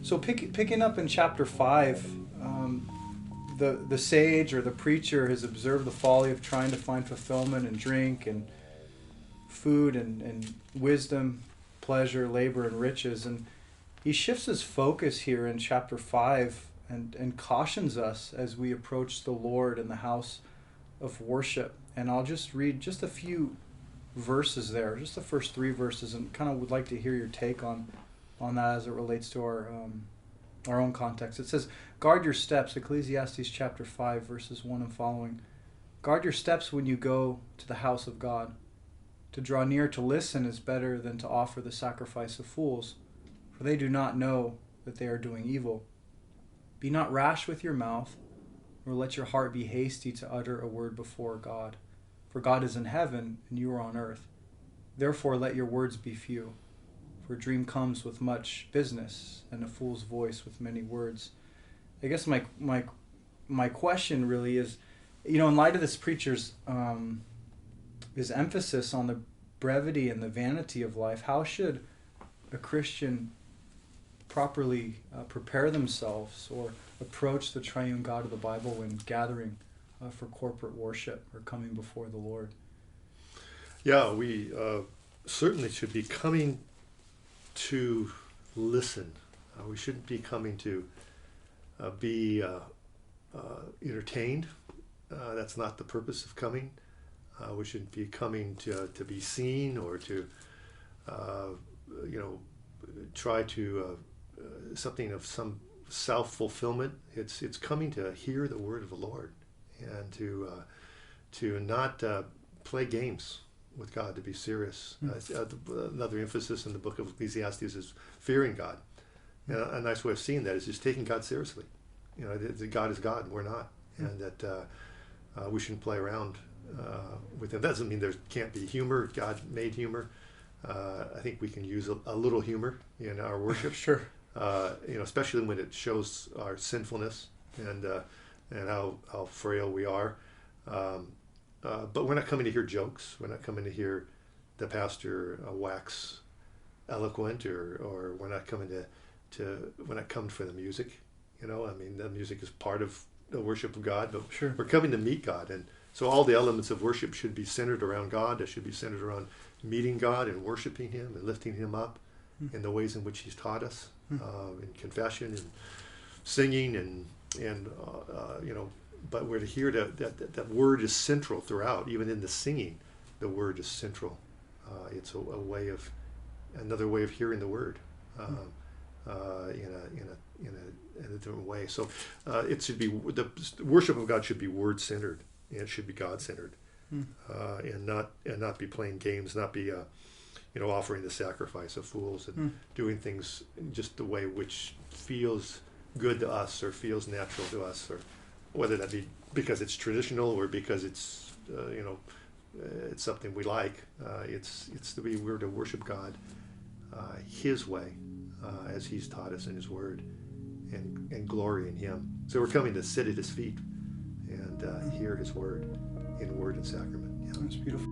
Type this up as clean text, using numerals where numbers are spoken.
So picking up in chapter 5, the sage or the preacher has observed the folly of trying to find fulfillment in drink and food and wisdom, pleasure, labor, and riches. And he shifts his focus here in chapter 5 and cautions us as we approach the Lord in the house of worship. And I'll just read just a few verses there, just the first 3 verses, and kind of would like to hear your take on that as it relates to our own context. It says, guard your steps, Ecclesiastes chapter 5, verses 1 and following. Guard your steps when you go to the house of God. To draw near to listen is better than to offer the sacrifice of fools, for they do not know that they are doing evil. Be not rash with your mouth, nor let your heart be hasty to utter a word before God. For God is in heaven, and you are on earth. Therefore let your words be few. For a dream comes with much business, and a fool's voice with many words. I guess my question really is, in light of this preacher's his emphasis on the brevity and the vanity of life, how should a Christian properly prepare themselves or approach the triune God of the Bible when gathering for corporate worship or coming before the Lord? Yeah, we certainly should be coming to listen. We shouldn't be coming to be entertained. That's not the purpose of coming. We shouldn't be coming to be seen or to, try to something of some self-fulfillment. It's coming to hear the word of the Lord and to not play games with God, to be serious. Another emphasis in the book of Ecclesiastes is fearing God. And a nice way of seeing that is just taking God seriously. That God is God and we're not, and that we shouldn't play around with Him. That doesn't mean there can't be humor. God made humor. I think we can use a little humor in our worship. Sure. Especially when it shows our sinfulness and how frail we are. But we're not coming to hear jokes. We're not coming to hear the pastor wax eloquent, or we're not coming we're not coming for the music. The music is part of the worship of God, but sure, we're coming to meet God. And so all the elements of worship should be centered around God. It should be centered around meeting God and worshiping Him and lifting Him up in the ways in which He's taught us, in confession and singing and but we're to hear that word is central throughout. Even in the singing, the word is central. It's another way of hearing the word in a different way. So it should be, the worship of God should be word centered, and it should be God centered, and not be playing games, not be offering the sacrifice of fools and doing things just the way which feels good to us or feels natural to us, or whether that be because it's traditional or because it's it's something we like. We're to worship God His way, as He's taught us in His Word, and glory in Him. So we're coming to sit at His feet and hear His Word in word and sacrament. Yeah. That's beautiful.